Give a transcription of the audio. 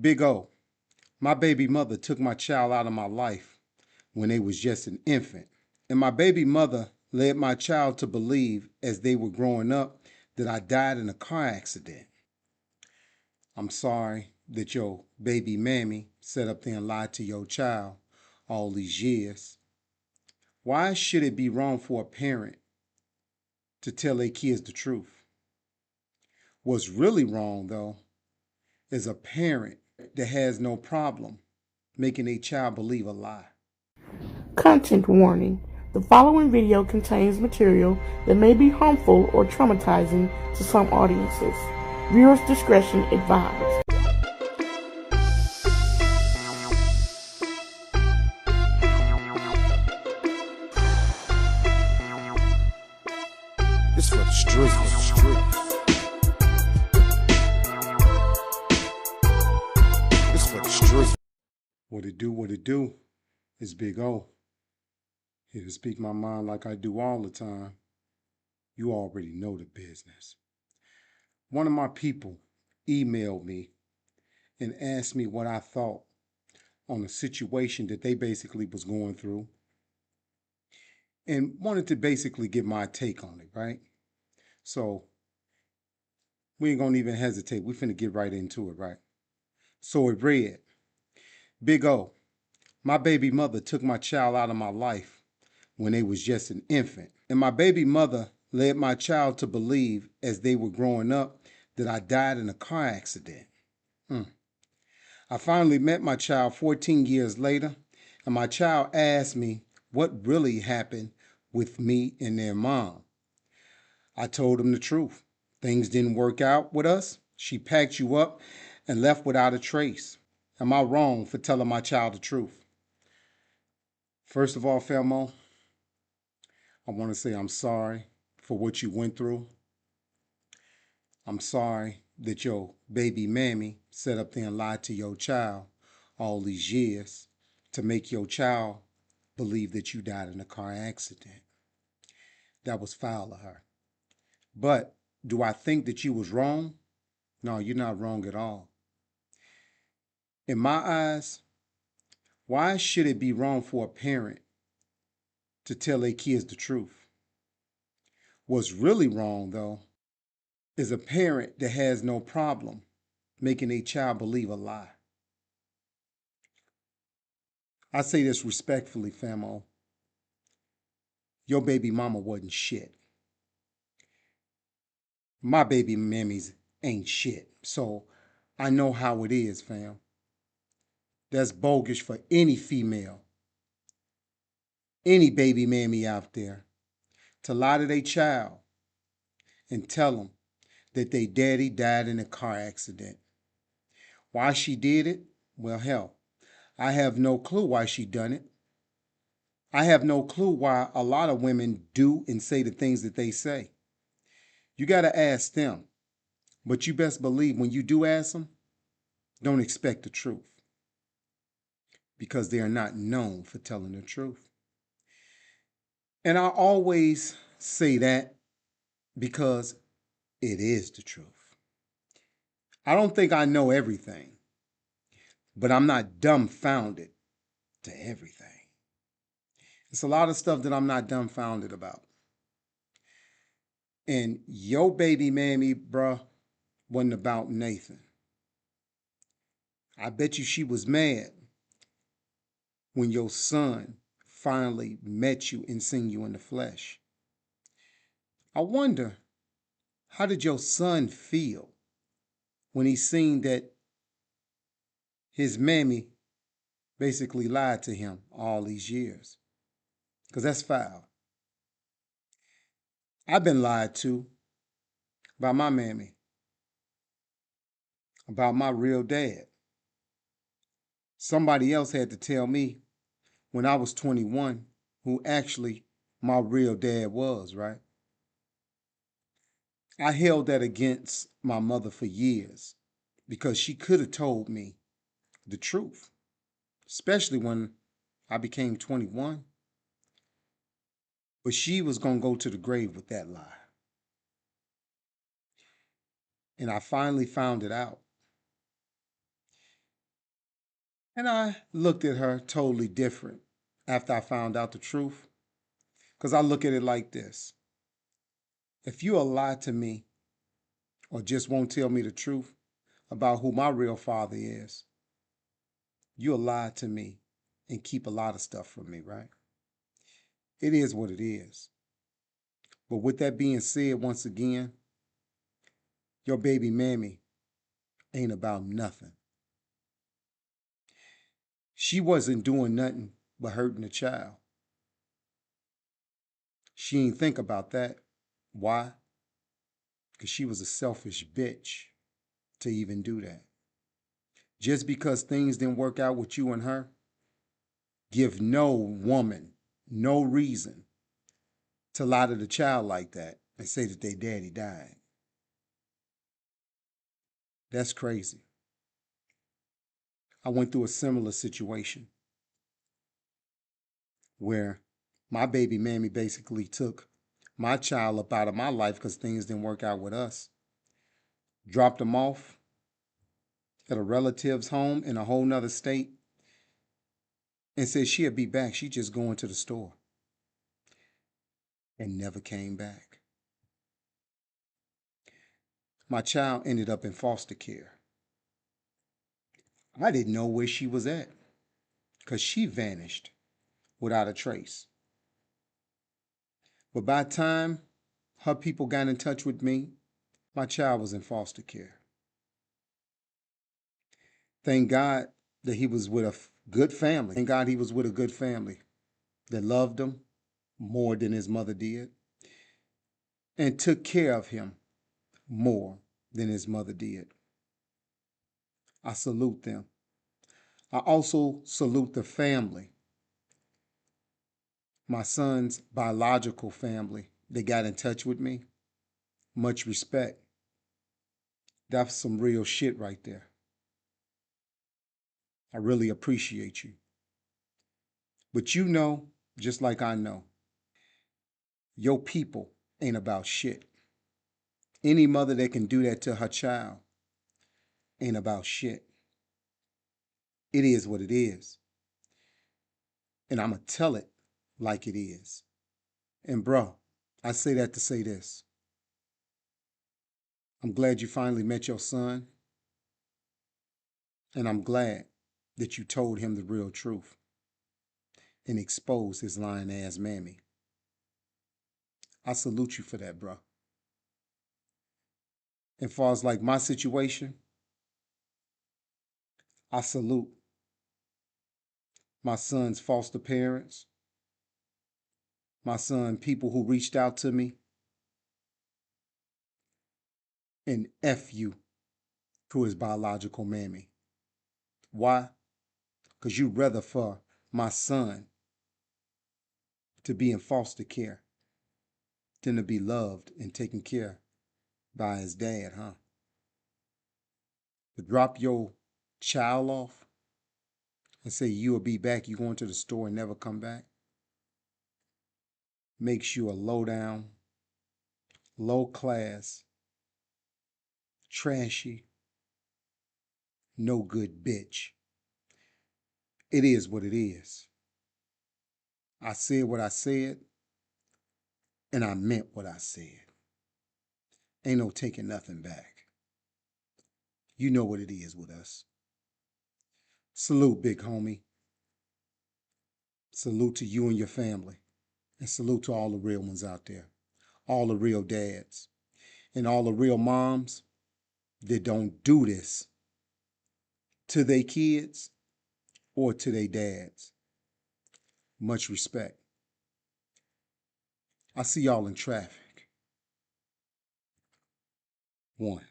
Big O, my baby mother took my child out of my life when they was just an infant. And my baby mother led my child to believe as they were growing up that I died in a car accident. I'm sorry that your baby mammy sat up there and lied to your child all these years. Why should it be wrong for a parent to tell their kids the truth? What's really wrong, though, is a parent that has no problem making a child believe a lie. Content warning. The following video contains material that may be harmful or traumatizing to some audiences. Viewers' discretion advised. It's for the streets. It's for the streets. What it do is Big O. Here to speak my mind like I do all the time. You already know the business. One of my people emailed me and asked me what I thought on a situation that they basically was going through and wanted to basically give my take on it, right? So we ain't gonna even hesitate. We finna get right into it, right? So it read, Big O, my baby mother took my child out of my life when they was just an infant. And my baby mother led my child to believe as they were growing up that I died in a car accident. I finally met my child 14 years later, and my child asked me what really happened with me and their mom. I told him the truth. Things didn't work out with us. She packed you up and left without a trace. Am I wrong for telling my child the truth? First of all, Felmo, I want to say I'm sorry for what you went through. I'm sorry that your baby mammy sat up there and lied to your child all these years to make your child believe that you died in a car accident. That was foul of her. But do I think that you was wrong? No, you're not wrong at all. In my eyes, why should it be wrong for a parent to tell their kids the truth? What's really wrong, though, is a parent that has no problem making a child believe a lie. I say this respectfully, famo. Your baby mama wasn't shit. My baby mammies ain't shit. So I know how it is, fam. That's bogus for any female, any baby mammy out there to lie to their child and tell them that their daddy died in a car accident. Why she did it? Well, hell, I have no clue why she done it. I have no clue why a lot of women do and say the things that they say. You got to ask them. But you best believe when you do ask them, don't expect the truth because they are not known for telling the truth. And I always say that because it is the truth. I don't think I know everything, but I'm not dumbfounded to everything. It's a lot of stuff that I'm not dumbfounded about. And your baby mammy, bruh, wasn't about Nathan. I bet you she was mad when your son finally met you and seen you in the flesh. I wonder, how did your son feel when he seen that his mammy basically lied to him all these years? Because that's foul. I've been lied to by my mammy, about my real dad. Somebody else had to tell me when I was 21 who actually my real dad was, right? I held that against my mother for years because she could have told me the truth, especially when I became 21. But she was going to go to the grave with that lie. And I finally found it out. And I looked at her totally different after I found out the truth. Because I look at it like this: if you lie to me or just won't tell me the truth about who my real father is, you'll lie to me and keep a lot of stuff from me, right? It is what it is. But with that being said, once again, your baby mammy ain't about nothing. She wasn't doing nothing but hurting the child. She ain't think about that. Why? Because she was a selfish bitch to even do that. Just because things didn't work out with you and her, give no woman no reason to lie to the child like that and say that their daddy died. That's crazy. I went through a similar situation where my baby mammy basically took my child up out of my life because things didn't work out with us, dropped him off at a relative's home in a whole nother state, and said she'll be back. She just going to the store, and never came back. My child ended up in foster care. I didn't know where she was at because she vanished without a trace. But by the time her people got in touch with me, my child was in foster care. Thank God that he was with a good family. Thank God he was with a good family that loved him more than his mother did and took care of him more than his mother did. I salute them. I also salute the family, my son's biological family. They got in touch with me. Much respect. That's some real shit right there. I really appreciate you. But you know, just like I know, your people ain't about shit. Any mother that can do that to her child ain't about shit. It is what it is. And I'm going to tell it like it is. And bro, I say that to say this. I'm glad you finally met your son. And I'm glad that you told him the real truth and exposed his lying ass mammy. I salute you for that, bro. And far as like my situation, I salute my son's foster parents, my son, people who reached out to me, and F you to his biological mammy. Why? Because you'd rather for my son to be in foster care than to be loved and taken care by his dad, huh? To drop your child off and say you'll be back, you going to the store and never come back, makes you a low down, low class, trashy, no good bitch. It is what it is. I said what I said, and I meant what I said. Ain't no taking nothing back. You know what it is with us. Salute, big homie. Salute to you and your family. And salute to all the real ones out there. All the real dads. And all the real moms that don't do this to their kids or to their dads. Much respect. I see y'all in traffic. One.